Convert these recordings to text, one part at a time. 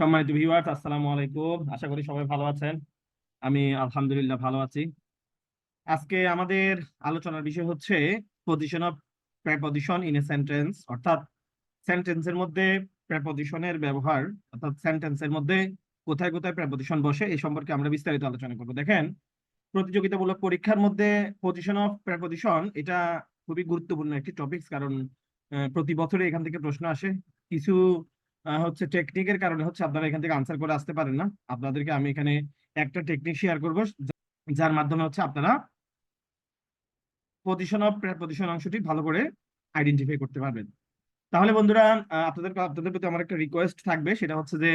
সম্মানিত ভিউয়ার্স, আসসালামু আলাইকুম। আশা করি সবাই ভালো আছেন। আমি আলহামদুলিল্লাহ ভালো আছি। আজকে আমাদের আলোচনার বিষয় হচ্ছে position of preposition in a sentence, অর্থাৎ সেন্টেন্সের মধ্যে প্রেপজিশনের ব্যবহার, অর্থাৎ সেন্টেন্সের মধ্যে কোথায় কোথায় প্রেপজিশন বসে এই সম্পর্কে আমরা বিস্তারিত আলোচনা করব। দেখেন, প্রতিযোগিতামূলক পরীক্ষার মধ্যে পজিশন অফ প্রেপজিশন এটা খুবই গুরুত্বপূর্ণ একটি টপিকস, কারণ প্রতি বছরে এখান থেকে প্রশ্ন আসে। কিছু হচ্ছে টেকনিকের কারণে হচ্ছে আপনারা এখান থেকে আনসার করে আসতে পারেন না। আপনাদেরকে আমি এখানে একটা টেকনিক শেয়ার করব, যার মাধ্যমে হচ্ছে আপনারা পজিশন অফ প্রেপজিশন অংশটি ভালো করে আইডেন্টিফাই করতে পারবেন। তাহলে বন্ধুরা, আপনাদের প্রতি আমার একটা রিকোয়েস্ট থাকবে, সেটা হচ্ছে যে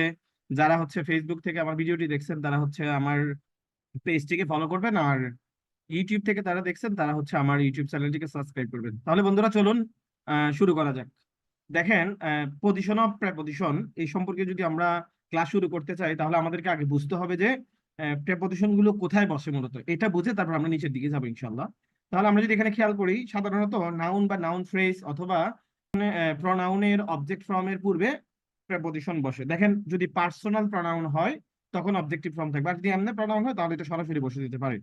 যারা হচ্ছে ফেসবুক থেকে আমার ভিডিওটি দেখছেন তারা হচ্ছে আমার পেজটিকে ফলো করবেন, আর ইউটিউব থেকে তারা দেখছেন তারা হচ্ছে আমার ইউটিউব চ্যানেলটিকে সাবস্ক্রাইব করবেন। তাহলে বন্ধুরা চলুন শুরু করা যাক। দেখেন, পজিশন অফ প্রেপজিশন এই সম্পর্কে যদি আমরা ক্লাস শুরু করতে চাই, তাহলে আমাদেরকে আগে বুঝতে হবে যে প্রেপজিশন গুলো কোথায় বসে। মূলত এটা বুঝে তারপর আমরা নিচের দিকে যাবো ইনশাল্লাহ। তাহলে আমরা যদি এখানে খেয়াল করি, সাধারণত নাউন বা নাউন ফ্রেজ অথবা প্রনাউনের অবজেক্ট ফর্মের পূর্বে প্রেপজিশন বসে। দেখেন, যদি পার্সোনাল প্রনাউন হয় তখন অবজেক্টিভ ফর্ম থাকবে, আর যদি এমনি প্রনাউন হয় তাহলে এটা সরাসরি বসে দিতে পারে।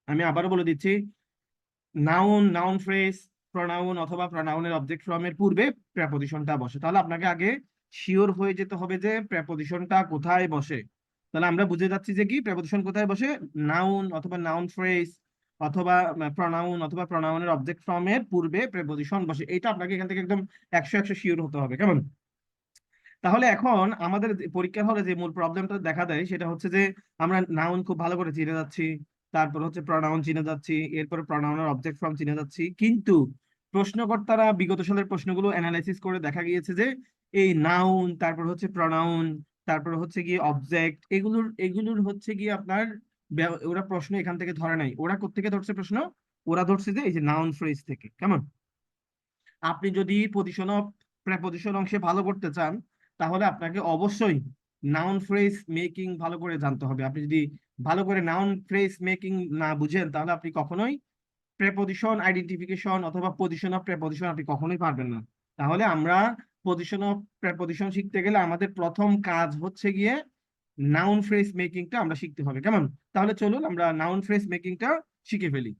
আমি আবারও বলে দিচ্ছি, নাউন, নাউন ফ্রেজ, প্রনাউন অথবা প্রনাউনের অবজেক্ট ফর্মের পূর্বে প্রেপজিশনটা বসে। তাহলে আপনাকে আগে শিওর হয়ে যেতে হবে যে প্রেপজিশনটা কোথায় বসে। তাহলে আমরা বুঝে যাচ্ছি যে কি প্রেপজিশন কোথায় বসে। নাউন অথবা নাউন ফ্রেজ অথবা প্রনাউন অথবা প্রনাউনের অবজেক্ট ফর্মের পূর্বে প্রেপজিশন বসে। এটা আপনাকে এখান থেকে একদম 100 শিওর হতে হবে, কেমন? তাহলে এখন আমাদের পরীক্ষার হলে যে মূল প্রবলেমটা দেখা দেয় সেটা হচ্ছে যে আমরা নাউন খুব ভালো করে চিনে যাচ্ছি, তারপর হচ্ছে প্রনাউন চিনে যাচ্ছি, এরপর প্রনাউনের অবজেক্ট ফর্ম চিনে যাচ্ছি, কিন্তু প্রশ্নকর্তারা বিগত সালের প্রশ্নগুলো অ্যানালাইসিস করে দেখা গিয়েছে যে এই নাউন, তারপর হচ্ছে প্রনাউন, তারপর হচ্ছে গিয়ে অবজেক্ট, এগুলোর এগুলোর হচ্ছে গিয়ে আপনার ওরা প্রশ্ন এখান থেকে ধরে নাই। ওরা কোত্থেকে ধরছে প্রশ্ন? ওরা ধরছে যে এই যে নাউন ফ্রেজ থেকে, কেমন? আপনি যদি পজিশন অফ প্রেপজিশন অংশে ভালো করতে চান, তাহলে আপনাকে অবশ্যই নাউন ফ্রেজ মেকিং ভালো করে জানতে হবে। আপনি যদি ভালো করে নাউন ফ্রেজ মেকিং না বুঝেন, তাহলে আপনি কখনোই প্রেপজিশন আইডেন্টিফিকেশন অথবা পজিশন অফ প্রেপজিশন আপনি কখনোই পারবেন না। তাহলে আমরা পজিশন অফ প্রেপজিশন শিখতে গেলে আমাদের প্রথম কাজ হচ্ছে গিয়ে নাউন ফ্রেজ মেকিংটা আমরা শিখতে হবে, কেমন? তাহলে চলুন আমরা নাউন ফ্রেজ মেকিংটা শিখে ফেলি।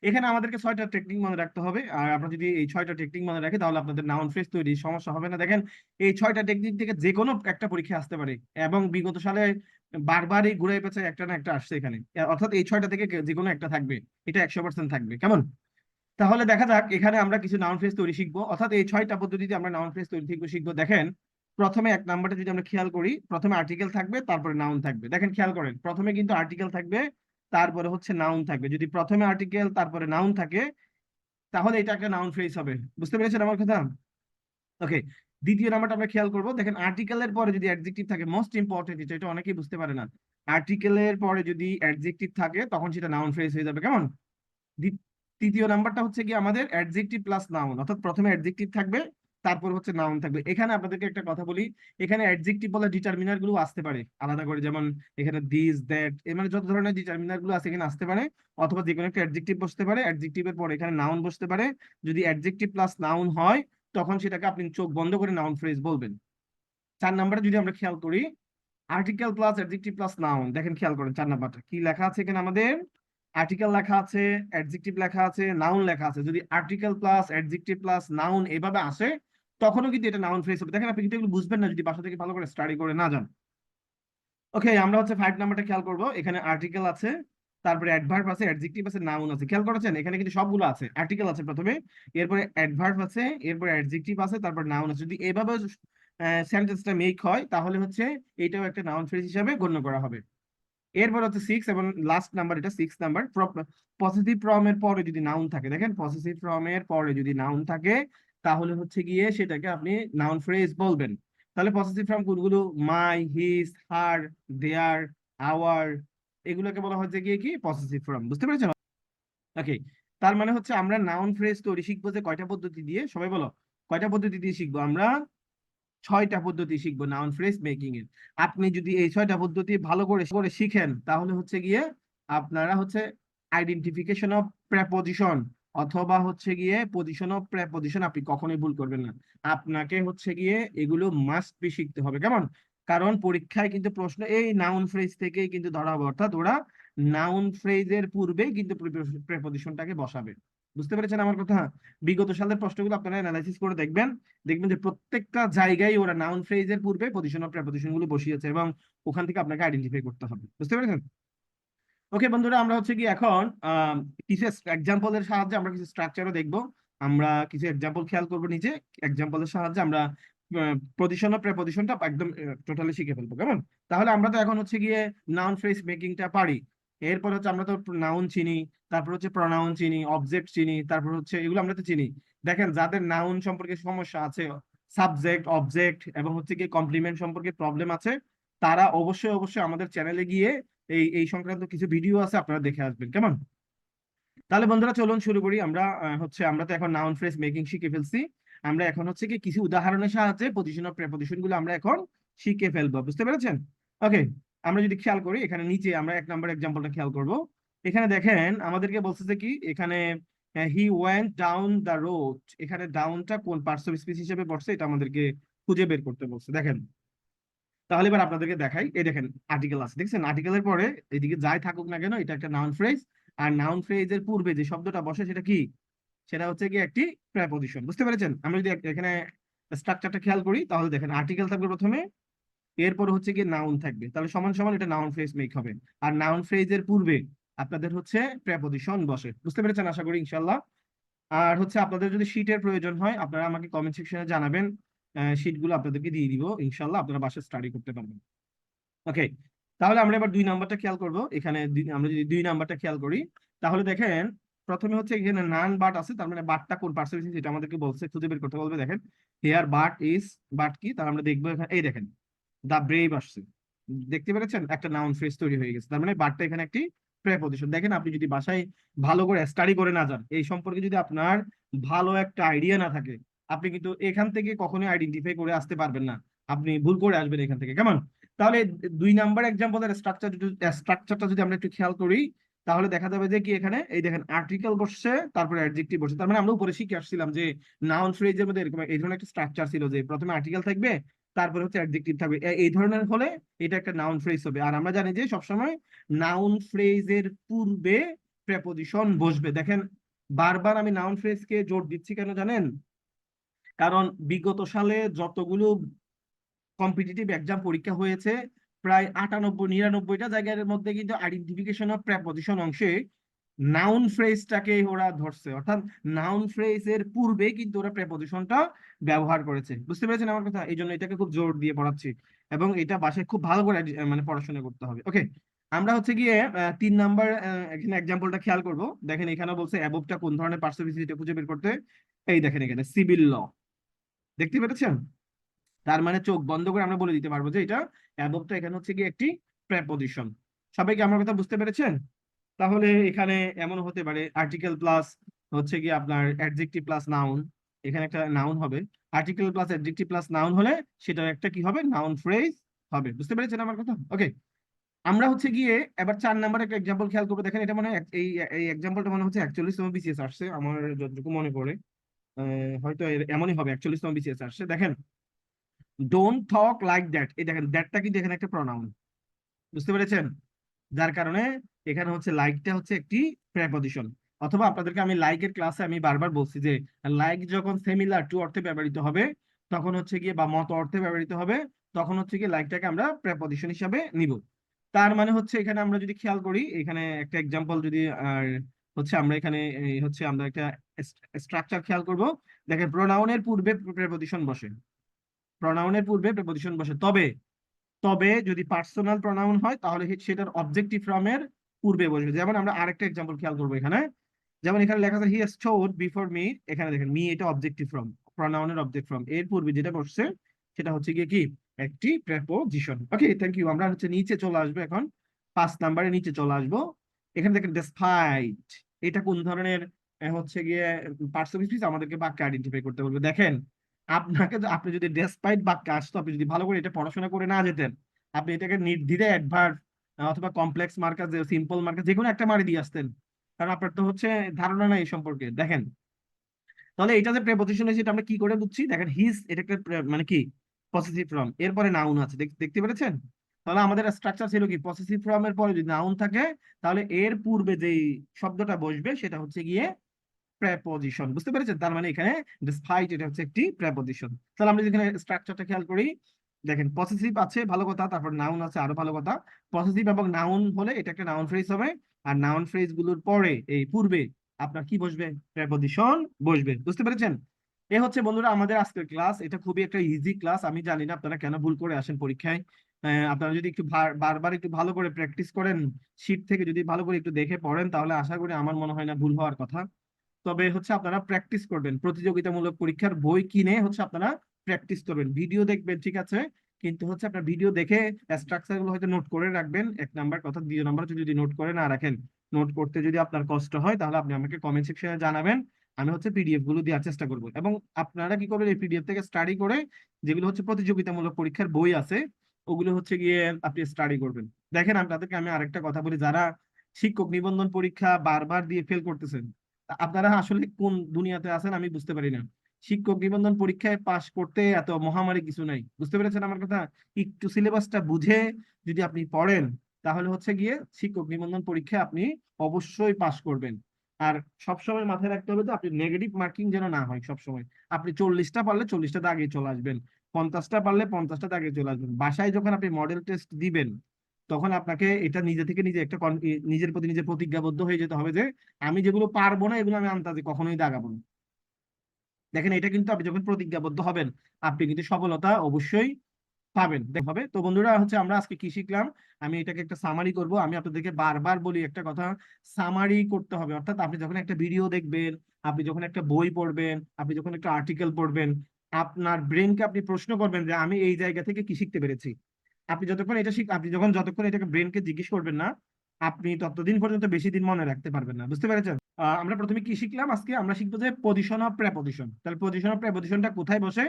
এখানে আমাদেরকে 6টা টেকনিক মনে রাখতে হবে, আর আপনারা যদি এই 6টা টেকনিক মনে রাখে তাহলে আপনাদের নাউন ফ্রেজ তৈরি সমস্যা হবে না। দেখেন, এই 6টা টেকনিক থেকে যে কোনো একটা পরীক্ষা আসতে পারে, এবং বিগত সালে বারবারই ঘুরে পেঁচে একটা না একটা আসছে এখানে। অর্থাৎ এই 6টা থেকে যে কোনো একটা থাকবে, এটা 100% থাকবে, কেমন? তাহলে দেখা যাক, এখানে আমরা কিছু নাউন ফ্রেজ তৈরি শিখবো, অর্থাৎ এই 6টা পদ্ধতিতে আমরা নাউন ফ্রেজ তৈরি শিখবো। দেখেন, প্রথমে 1 নাম্বারটা যদি আমরা খেয়াল করি, প্রথমে আর্টিকেল থাকবে, তারপরে নাউন থাকবে। দেখেন, খেয়াল করেন, প্রথমে কিন্তু আর্টিকেল থাকবে, তারপরে হচ্ছে নাউন থাকবে। যদি প্রথমে আর্টিকেল তারপরে নাউন থাকে, তাহলে এটা একটা নাউন ফ্রেজ হবে। বুঝতে পেরেছেন আমার কথা? ওকে। দ্বিতীয় নাম্বারটা আমরা খেয়াল করবো, দেখেন, আর্টিকেলের পরে যদি অ্যাডজেক্টিভ থাকে, মোস্ট ইম্পর্টেন্ট, এটা অনেকেই বুঝতে পারে না। আর্টিকেলের পরে যদি অ্যাডজেক্টিভ থাকে তখন সেটা নাউন ফ্রেজ হয়ে যাবে, কেমন? তৃতীয় নাম্বারটা হচ্ছে কি আমাদের অ্যাডজেক্টিভ প্লাস নাউন, অর্থাৎ প্রথমে অ্যাডজেক্টিভ থাকবে, তারপর হচ্ছে নাউন থাকবে। এখানে আপনাদেরকে একটা কথা বলি, এখানে অ্যাডজেক্টিভ বলে ডিটারমিনার গুলো আসতে পারে আলাদা করে, যেমন এখানে দিস, দ্যাট, মানে যত ধরনের ডিটারমিনার গুলো আছে এখানে আসতে পারে, অথবা যে কোনো একটা অ্যাডজেক্টিভ বসতে পারে, অ্যাডজেক্টিভের পর এখানে নাউন বসতে পারে। যদি অ্যাডজেক্টিভ প্লাস নাউন হয়, তখন সেটাকে আপনি চোখ বন্ধ করে নাউন ফ্রেজ বলবেন। 4 নাম্বারে যদি আমরা খেয়াল করি, article plus adjective plus noun, দেখেন খেয়াল করেন 4 নাম্বারটা কি লেখা আছে এখানে আমাদের। আর্টিকেল লেখা আছে, অ্যাডজেক্টিভ লেখা আছে, নাউন লেখা আছে। যদি article plus adjective plus noun এভাবে আসে, তখনও কিন্তু এটা নাউন ফ্রেজ হবে। দেখেন, আপনি কিন্তু এগুলো বুঝবেন না যদি বাসা থেকে ভালো করে স্টাডি করে না যান। ওকে, আমরা হচ্ছে 5 নাম্বারটা খেয়াল করব। এখানে আর্টিকেল আছে, তারপরে অ্যাডভার্ব আছে, অ্যাডজেক্টিভ আছে, নাউন আছে। খেয়াল করেছেন, এখানে কিন্তু সবগুলো আছে। আর্টিকেল আছে প্রথমে, এরপরে অ্যাডভার্ব আছে, এরপরে অ্যাডজেক্টিভ আছে, তারপর নাউন আছে। যদি এভাবে সেন্টেন্সটা মেক হয়, তাহলে হচ্ছে এটাও একটা নাউন ফ্রেজ হিসাবে গণ্য করা হবে। এরপর হচ্ছে 6 এবং লাস্ট নাম্বার, এটা 6 নাম্বার। পসেসিভ ফর্মের পরে যদি নাউন থাকে, দেখেন, পসেসিভ ফর্মের পরে যদি নাউন থাকে, তাহলে হচ্ছে গিয়ে সেটাকে আপনি নাউন ফ্রেজ বলবেন। তাহলে পসেসিভ ফর্ম কোনগুলো? মাই, হিজ, হার, দেয়ার, আওয়ার, এগুলোকে বলা হচ্ছে গিয়ে কি পসেসিভ ফর্ম। বুঝতে পেরেছেন? ওকে। তার মানে হচ্ছে আমরা নাউন ফ্রেজ তৈরি শিখবো যে কয়টা পদ্ধতি দিয়ে, সবাই বলো, কয়টা পদ্ধতি দিয়ে শিখবো আমরা? 6টা পদ্ধতি শিখবো নাউন ফ্রেজ মেকিং এর। আপনি যদি এই 6টা পদ্ধতি ভালো করে করে শিখেন, তাহলে হচ্ছে গিয়ে আপনারা হচ্ছে আইডেন্টিফিকেশন অফ প্রেপজিশন অথবা হচ্ছে গিয়ে পজিশন অফ প্রেপজিশন আপনি কখনোই ভুল করবেন না। আপনাকে হচ্ছে গিয়ে এগুলো মাস্ট বি শিখতে হবে, কেমন? কারণ পরীক্ষায় কিন্তু প্রশ্ন এই নাউন ফ্রেজ থেকেই কিন্তু ধরা হবে, অর্থাৎ ওরা নাউন ফ্রেজের পূর্বেই কিন্তু প্রেপজিশনটাকে বসাবে। বুঝতে পেরেছেন আমার কথা? বিগত সালের প্রশ্নগুলো আপনারা অ্যানালাইসিস করে দেখবেন, দেখবেন যে প্রত্যেকটা জায়গায় ওরা নাউন ফ্রেজের পূর্বে পজিশন অফ প্রেপজিশন গুলো বসিয়েছে, এবং ওখান থেকে আপনাকে আইডেন্টিফাই করতে হবে। বুঝতে পেরেছেন? ওকে বন্ধুরা, আমরা হচ্ছে কি এখন কিছু এক্সাম্পলের সাহায্যে আমরা কিছু স্ট্রাকচারও দেখবো। আমরা কিছু এক্সাম্পল খেয়াল করবো নিচে, এক্সাম্পলের সাহায্যে আমরা পজিশন ও প্রেপজিশনটা একদম টোটালি শিখে ফেলবো, কেমন? তাহলে আমরা তো এখন হচ্ছে গিয়ে নাউন ফ্রেজ মেকিংটা পারি। এরপর হচ্ছে আমরা তো নাউন চিনি, তারপর হচ্ছে প্রনাউন চিনি, অবজেক্ট চিনি, তারপর হচ্ছে এগুলো আমরা তো চিনি। দেখেন, যাদের নাউন সম্পর্কে সমস্যা আছে, সাবজেক্ট, অবজেক্ট এবং হচ্ছে গিয়ে কমপ্লিমেন্ট সম্পর্কে প্রবলেম আছে, তারা অবশ্যই অবশ্যই আমাদের চ্যানেলে গিয়ে এই এই সংক্রান্ত কিছু ভিডিও আছে, আপনারা দেখে আসবেন, কেমন? তাহলে বন্ধুরা চলুন শুরু করি। আমরা তো এখন নাউন ফ্রেজ মেকিং শিখে ফেলছি। আমরা এখন হচ্ছে কি কিছু উদাহরণের সাহায্যে পজিশন অফ প্রেপজিশন গুলো আমরা এখন শিখে ফেলবো। বুঝতে পেরেছেন? ওকে, আমরা যদি খেয়াল করি এখানে নিচে আমরা 1 নম্বর এক্সাম্পলটা খেয়াল করব। এখানে দেখেন আমাদেরকে বলছে যে কি এখানে he went down the road. এখানে ডাউনটা কোন পার্টস অফ স্পিচ হিসেবে পড়ছে এটা আমাদেরকে খুঁজে বের করতে বলছে। দেখেন, তাহলে এবার আপনাদেরকে দেখাই। এই দেখেন, আর্টিকেল আছে, দেখছেন? আর্টিকেলের পরে এদিকে যাই থাকুক না কেন, এটা একটা নাউন ফ্রেজ। আর নাউন ফ্রেজের পূর্বে যে শব্দটা বসে সেটা কি? সেটা হচ্ছে কি একটি প্রেপজিশন। বুঝতে পেরেছেন? আমরা যদি এখানে স্ট্রাকচারটা খেয়াল করি, তাহলে দেখেন আর্টিকেল থাকবে প্রথমে, এরপর হচ্ছে কি নাউন থাকবে, তাহলে সমান সমান এটা নাউন ফ্রেজ মেক হবে। আর নাউন ফ্রেজের পূর্বে আপনাদের হচ্ছে প্রেপজিশন বসে। বুঝতে পেরেছেন আশা করি, ইনশাল্লাহ। আর হচ্ছে আপনাদের যদি শীটের প্রয়োজন হয়, আপনারা আমাকে কমেন্ট সেকশনে জানাবেন, শীটগুলো আপনাদেরকে দিয়ে দিব, ইনশাল্লাহ আপনারা বাসায় স্টাডি করতে পারবেন। ওকে, তাহলে আমরা এবার 2 নাম্বারটা খেয়াল করব। এখানে আমরা যদি 2 নাম্বারটা খেয়াল করি, তাহলে দেখেন প্রথমে হচ্ছে এখানে নান বাট আছে, তার মানে বাটটা কোন পার্সেন্টেজ সেটা আমাদেরকে বলছে, খুঁজে বের করতে বলবে। দেখেন, হেয়ার বাট ইজ, বাট কি তাহলে আমরা দেখবো এখানে, এই দেখেন দা ব্রেভ আসছে। দেখতে পেরেছেন? একটা নাউন ফ্রেজ তৈরি হয়ে গেছে, তার মানে বাটটা এখানে একটি প্রেপজিশন। দেখেন, আপনি যদি বাসায় ভালো করে স্টাডি করে না যান, এই সম্পর্কে যদি আপনার ভালো একটা আইডিয়া না থাকে, আপনি কিন্তু এখান থেকে কখনোই আইডেন্টিফাই করে আসতে পারবেন না, আপনি ভুল করে আসবেন এখান থেকে, কেমন? তাহলে 2 নাম্বার এক্সাম্পলের স্ট্রাকচারটা যদি আমরা একটু খেয়াল করি, তাহলে দেখা যাবে যে কি এখানে এই দেখেন আর্টিকেল বসছে, তারপরে অ্যাডজেক্টিভ বসছে। তার মানে আমরা উপরে শিখে আসছিলাম যে নাউন ফ্রেজের মধ্যে এরকম এই ধরনের একটা স্ট্রাকচার ছিল, যে প্রথমে আর্টিকেল থাকবে, তারপরে হচ্ছে অ্যাডজেক্টিভ থাকবে। এই ধরনের হলে এটা একটা নাউন ফ্রেজ হবে। আর আমরা জানি যে সবসময় নাউন ফ্রেজের পূর্বে প্রেপজিশন বসবে। দেখেন, বারবার আমি নাউন ফ্রেজকে জোর দিচ্ছি কেন জানেন? কারণ বিগত সালে যতগুলো কম্পিটিটিভ এক্সাম পরীক্ষা হয়েছে, প্রায় 98-99টা জায়গার মধ্যে কিন্তু আইডেন্টিফিকেশন অফ প্রেপজিশন অংশে নাউন ফ্রেজটাকে ওরা ধরছে, অর্থাৎ নাউন ফ্রেজের পূর্বে কিন্তু ওরা প্রেপজিশনটা ব্যবহার করেছে। বুঝতে পেরেছেন আমার কথা? এই জন্য এটাকে খুব জোর দিয়ে পড়াচ্ছি, এবং এটা বাসায় খুব ভালো করে মানে পড়াশোনা করতে হবে। ওকে, আমরা হচ্ছে গিয়ে 3 নাম্বার এখানে এক্সাম্পলটা খেয়াল করব। দেখেন, এখানে বলছে অ্যাবভটা কোন ধরনের পার্সোনালিটি খুঁজে বের করতে। এই দেখেন এখানে সিভিল ল, দেখতে পেরেছেন? তার মানে চোখ বন্ধ করে আমরা বলে দিতে পারবো যে এটা অ্যাবভটা এখানে হচ্ছে কি একটি প্রেপজিশন। সবাইকে আমার কথা বুঝতে পেরেছেন? তাহলে এখানে এমন হতে পারে আর্টিকেল প্লাস হচ্ছে কি আপনার অ্যাডজেক্টিভ প্লাস নাউন, এখানে একটা নাউন হবে। Article plus adjective plus noun হলে সেটা একটা কি হবে? নাউন ফ্রেজ হবে। বুঝতে পেরেছেন আমার কথা? ওকে, আমরা হচ্ছে গিয়ে এবার 4 নাম্বার একটা এক্সাম্পল খেয়াল করবো। দেখেন, এটা মনে হয় এই এই এক্সাম্পলটা মনে হচ্ছে 41তম বিসিএস আসছে আমার যতটুকু মনে পড়ে। হয়তো এমনই হবে, 41তম বিসিএস আসছে। দেখেন, ডোন্ট টক লাইক দ্যাট, এই দেখেন দ্যাটটা কিন্তু এখানে একটা প্রনাউন। বুঝতে পেরেছেন? যার কারণে এখানে হচ্ছে লাইকটা হচ্ছে একটি প্রেপজিশন। অথবা আপনাদেরকে আমি লাইকের ক্লাসে আমি বারবার বলছি যে লাইক যখন সিমিলার টু অর্থে ব্যবহৃত হবে, তখন হচ্ছে গিয়ে বা মত অর্থে ব্যবহৃত হবে, তখন হচ্ছে গিয়ে লাইকটাকে আমরা প্রেপজিশন হিসাবে নিব। তার মানে হচ্ছে এখানে আমরা যদি খেয়াল করি, এখানে একটা এক্সাম্পল যদি হচ্ছে আমরা এখানে হচ্ছে আমরা একটা স্ট্রাকচার খেয়াল করব। দেখেন, প্রোনাউনের পূর্বে প্রেপজিশন বসে, প্রোনাউনের পূর্বে প্রেপজিশন বসে। তবে তবে যদি পার্সোনাল প্রোনাউন হয় তাহলে সেটার অবজেক্টিভ ফর্মের পূর্বে বসবে। যেমন আমরা আরেকটা এক্সাম্পল খেয়াল করবো এখানে, যেমন এখানে লেখা আছে he has stowed before me. এখানে দেখেন মি এটা অবজেক্টিভ ফর্ম, প্রোনাউনের অবজেক্ট ফর্ম, এর পূর্বে যেটা বসছে সেটা হচ্ছে গিয়ে কি একটি প্রেপোজিশন। Okay, thank you. আমরা হচ্ছে নিচে চলে আসবো এখন, 5 নাম্বারে নিচে চলে আসবো। এখানে দেখেন ডেসপাইট, এটা কোন ধরনের হচ্ছে গিয়ে পার্টস অফ স্পিচ আমাদেরকে বাক্যে আইডেন্টিফাই করতে বলবে। দেখেন, আপনি যদি ডেসপাইট বাক্যে আসতো, আপনি যদি ভালো করে এটা পড়াশোনা করে না যেতেন, আপনি এটাকে নির্দ্বিধায় অ্যাডভার্ব অথবা কমপ্লেক্স মার্কার, সিম্পল মার্কার যে কোনো একটা মারি দিয়ে আসতেন। কারণ আপনার তো হচ্ছে ধারণা নাই এই সম্পর্কে। দেখেন, তাহলে এটা যে প্রেপোজিশন হয়েছে এটা আমরা কি করে বুঝছি? দেখেন হিজ, এটা একটা মানে কি পসেসিভ ফর্ম, এরপরে নাউন আছে, দেখতে পেরেছেন? তাহলে আমাদের স্ট্রাকচার ছিল কি, পসেসিভ ফর্ম এর পরে যদি নাউন থাকে তাহলে এর পূর্বে যেই শব্দটা বসবে সেটা হচ্ছে গিয়ে প্রেপোজিশন। বুঝতে পেরেছেন? তার মানে এখানে ডিসপাইট এটা হচ্ছে একটি প্রেপোজিশন। তাহলে আমরা যদি এখানে স্ট্রাকচারটা খেয়াল করি, দেখেন পসেসিভ আছে, ভালো কথা, তারপর নাউন আছে, আরো ভালো কথা। পসেসিভ এবং নাউন হলে এটা একটা নাউন ফ্রেজ হবে, আর নাউন ফ্রেজ গুলোর পরে এই পূর্বে আপনার কি বসবে? প্রেপোজিশন বসবে। বুঝতে পেরেছেন? এ হচ্ছে বন্ধুরা আমাদের আজকের ক্লাস। এটা খুবই একটা ইজি ক্লাস। আমি জানি না আপনারা কেন ভুল করে আসেন পরীক্ষায়। আপনারা যদি একটু বারবার একটু ভালো করে প্র্যাকটিস করেন, শীট থেকে যদি ভালো করে একটু দেখে পড়েন, তাহলে আশা করি আমার মনে হয় না ভুল হওয়ার কথা। তবে হচ্ছে আপনারা প্র্যাকটিস করবেন, প্রতিযোগিতামূলক পরীক্ষার বই কিনে হচ্ছে আপনারা প্র্যাকটিস করবেন, ভিডিও দেখবেন, ঠিক আছে? কিন্তু হচ্ছে আপনার ভিডিও দেখে স্ট্রাকচার গুলো হয়তো নোট করে রাখবেন, 1 নাম্বার কথা। 2 নাম্বার যদি নোট করে না রাখেন, নোট করতে যদি আপনার কষ্ট হয়, তাহলে আপনি আমাকে কমেন্ট সেকশনে জানাবেন। আমি হচ্ছে পিডিএফ গুলো দেওয়ার চেষ্টা করব, এবং আপনারা কি করবেন, এই পিডিএফ থেকে স্টাডি করে যেগুলো হচ্ছে প্রতিযোগিতামূলক পরীক্ষার বই আছে ওগুলো হচ্ছে গিয়ে আপনি স্টাডি করবেন। দেখেন, আপনাদেরকে আমি আরেকটা কথা বলি, যারা শিক্ষক নিবন্ধন পরীক্ষা বারবার দিয়ে ফেল করতেছেন, আপনারা আসলে কোন দুনিয়াতে আছেন আমি বুঝতে পারি না। শিক্ষক নিবন্ধন পরীক্ষায় পাশ করতে এত মহামারী কিছু নাই। বুঝতে পেরেছেন আমার কথা? একটু সিলেবাসটা বুঝে যদি আপনি পড়েন, তাহলে হচ্ছে গিয়ে শিক্ষক নিবন্ধন পরীক্ষায় আপনি অবশ্যই পাশ করবেন। আর সবসময় মাথায় রাখতে হবে তো, আপনি নেগেটিভ মার্কিং যেন না হয় সবসময়। আপনি 40টা পারলে 40টাতে আগে চলে আসবেন, 50টা পারলে 50টাতে আগে চলে আসবেন। বাসায় যখন আপনি মডেল টেস্ট দিবেন, তখন আপনাকে এটা নিজে থেকে নিজে একটা নিজের প্রতি নিজে প্রতিজ্ঞাবদ্ধ হয়ে যেতে হবে যে আমি যেগুলো পারবো না এগুলো আমি আন্দাজে কখনোই দাগাবো না। দেখেন, এটা কিন্তু আপনি যখন প্রতিজ্ঞাবদ্ধ হবেন, আপনি কিন্তু সফলতা অবশ্যই পাবেন হবে। তো বন্ধুরা হচ্ছে আমরা আজকে কি শিখলাম, আমি এটাকে একটা সামারি করব। আমি আপনাদেরকে বারবার বলি একটা কথা, সামারি করতে হবে। অর্থাৎ আপনি যখন একটা ভিডিও দেখবেন, আপনি যখন একটা বই পড়বেন, আপনি যখন একটা আর্টিকেল পড়বেন, আপনার ব্রেনকে আপনি প্রশ্ন করবেন যে আমি এই জায়গা থেকে কি শিখতে পেরেছি। আপনি যতক্ষণ এটাকে ব্রেনকে জিজ্ঞেস করবেন না, আপনি ততদিন পর্যন্ত বেশি দিন মনে রাখতে পারবেন না। বুঝতে পেরেছেন? আমরা প্রথমে কি শিখলাম? আজকে আমরা শিখবো যে পজিশন অফ প্রেপোজিশন। তাহলে পজিশন অফ প্রেপোজিশনটা কোথায় বসে?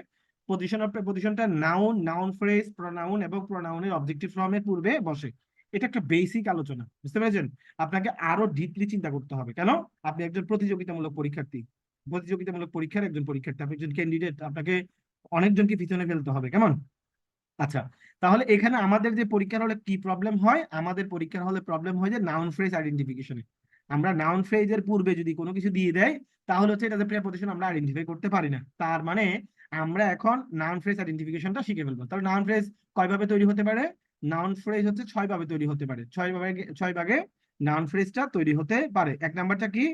পজিশন অফ প্রেপোজিশনটা নাউন, নাউন ফ্রেজ, প্রোনাউন এবং প্রোনাউনের অবজেক্টিভ ফর্মের পূর্বে বসে। এটা একটা বেসিক আলোচনা। বুঝতে পেরেছেন? আপনাকে আরো ডিপলি চিন্তা করতে হবে। কেন? আপনি একজন প্রতিযোগিতামূলক পরীক্ষার্থী, প্রতিযোগিতামূলক পরীক্ষার একজন পরীক্ষার্থী, আপনি একজন ক্যান্ডিডেট। আপনাকে অনেকজনকে পিছনে ফেলতে হবে। কেমন? আচ্ছা, তাহলে এখানে আমাদের যে পরীক্ষার হলে কি প্রবলেম হয়? আমাদের পরীক্ষার হলে প্রবলেম হয় যে নাউন ফ্রেজ আইডেন্টিফিকেশনে। আমরা নাউন ফ্রেজের পূর্বে যদি কোনো কিছু দিয়ে দেয়, তাহলে হচ্ছে এটা যে প্রেপোজিশন আমরা আইডেন্টিফাই করতে পারি না। তার মানে আমরা এখন নাউন ফ্রেজ আইডেন্টিফিকেশনটা শিখে ফেলবো। তাহলে নাউন ফ্রেজ কয়ভাবে তৈরি হতে পারে? নাউন ফ্রেজ হচ্ছে 6 ভাবে তৈরি হতে পারে। 6 ভাগে নাউন ফ্রেজটা তৈরি হতে পারে। 1 নাম্বারটা কি?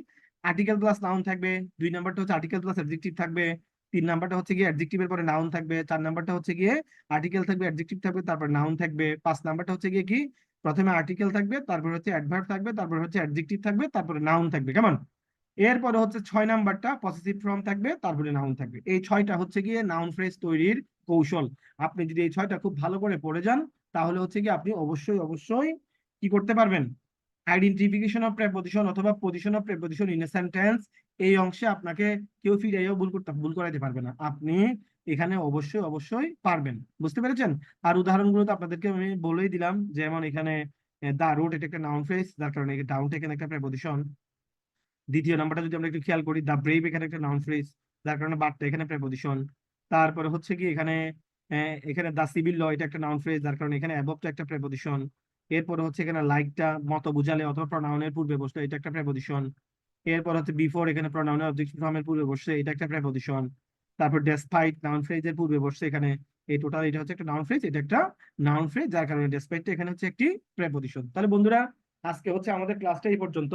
আর্টিকেল প্লাস নাউন থাকবে। 2 নাম্বারটা হচ্ছে আর্টিকেল প্লাস অ্যাডজেক্টিভ থাকবে। 3 নাম্বারটা হচ্ছে গিয়ে অ্যাডজেক্টিভের পরে নাউন থাকবে। 4 নাম্বারটা হচ্ছে গিয়ে আর্টিকেল থাকবে, অ্যাডজেক্টিভ থাকবে, তারপর নাউন থাকবে। 5 নাম্বারটা হচ্ছে গিয়ে কি, প্রথমে আর্টিকেল থাকবে, তারপর হচ্ছে অ্যাডভার্ব থাকবে, তারপর হচ্ছে অ্যাডজেক্টিভ থাকবে, তারপরে নাউন থাকবে। কেমন? এরপরে হচ্ছে 6 নাম্বারটা পসেসিভ ফর্ম থাকবে, তারপরে নাউন থাকবে। এই 6টা হচ্ছে গিয়ে নাউন ফ্রেজ তৈরির কৌশল। আপনি যদি এই 6টা খুব ভালো করে পড়ে যান, তাহলে হচ্ছে কি আপনি অবশ্যই অবশ্যই কি করতে পারবেন? আইডেন্টিফিকেশন অফ প্রেপোজিশন অথবা position of preposition in a sentence, এই অংশে আপনাকে কেউ ফিরাইও ভুল করাইতে পারবে না। আপনি এখানে অবশ্যই অবশ্যই পারবেন। বুঝতে পেরেছেন? আর উদাহরণগুলো তো আপনাদেরকে আমি বলেই দিলাম। যেমন এখানে দা রোড, এটা একটা নাউন ফ্রেজ, যার কারণে ডাউনটা এখানে একটা প্রেপোজিশন। 2 নাম্বারটা যদি আমরা একটু খেয়াল করি, দা ব্রেভ এখানে একটা নাউন ফ্রেজ, যার কারণে বাটটা এখানে প্রেপোজিশন। তারপরে হচ্ছে কি এখানে এখানে দা সিভিল ল, এটা একটা নাউন ফ্রেজ, যার কারণে এখানে অ্যাবভটা একটা প্রেপোজিশন। এরপরে হচ্ছে এখানে লাইকটা মত বুঝালে অথবা প্রনাউনের পূর্বে বসলে, এটা একটা প্রেপোজিশন। এরপর হচ্ছে বিফোর, এখানে প্রনাউনের অবজেক্টিভ ফর্মের পূর্বে বসছে, এটা একটা প্রেপোজিশন। তারপর ডেসপাইট নাউন ফ্রেজের পূর্বে বসছে এখানে। এই টোটাল এটা হচ্ছে একটা নাউন ফ্রেজ, এটা একটা নাউন ফ্রেজ, যার কারণে ডেসপাইটটা এখানে হচ্ছে একটি প্রেপোজিশন। তাহলে বন্ধুরা আজকে হচ্ছে আমাদের ক্লাসটা এই পর্যন্ত।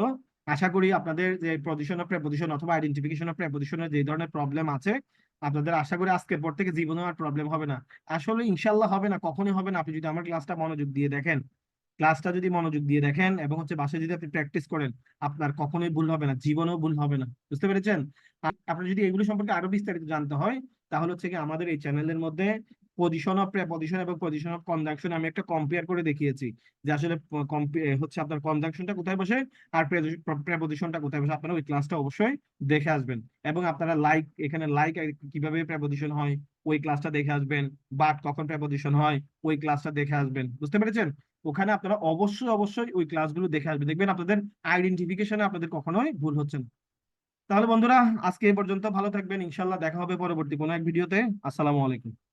আশা করি আপনাদের যে পজিশন অফ প্রেপোজিশন অথবা আইডেন্টিফিকেশন অফ প্রেপোজিশনের যে ধরনের প্রবলেম আছে, আপনাদের আশা করি আজকের পর থেকে জীবনে আর প্রবলেম হবে না। আসলে ইনশাল্লাহ হবে না, কখনোই হবে না, আপনি যদি আমার ক্লাসটা মনোযোগ দিয়ে দেখেন। ক্লাসটা যদি মনোযোগ দিয়ে দেখেন এবং হচ্ছে বাসায় যদি আপনি প্র্যাকটিস করেন, আপনার কখনোই ভুল হবে না, জীবনেও ভুল হবে না। বুঝতে পেরেছেন? আপনার যদি এগুলো সম্পর্কে আরো বিস্তারিত জানতে হয়, তাহলে হচ্ছে কি আমাদের এই চ্যানেলের মধ্যে পজিশন অফ প্রেপোজিশন এবং পজিশন অফ কনজাংশন আমি একটা কম্পেয়ার করে দেখিয়েছি, যে আসলে হচ্ছে আপনার কনজাংশনটা কোথায় বসে আর প্রেপোজিশনটা কোথায় বসে। আপনারা ওই ক্লাসটা অবশ্যই দেখে আসবেন। এবং আপনারা এখানে লাইক কিভাবে প্রেপোজিশন হয়, ওই ক্লাসটা দেখে আসবেন, বাট কখন প্রেপোজিশন হয় ওই ক্লাসটা দেখে আসবেন, বুঝতে পেরেছেন? ওখানে আপনারা অবশ্যই অবশ্যই ওই ক্লাসগুলো দেখে আসবেন, দেখবেন আপনাদের আইডেন্টিফিকেশনে আপনাদের কখনোই ভুল হচ্ছে না। তাহলে বন্ধুরা, আজকে এই পর্যন্ত, ভালো থাকবেন, ইনশাল্লাহ দেখা হবে পরবর্তী কোনো এক ভিডিওতে। আসসালামু আলাইকুম।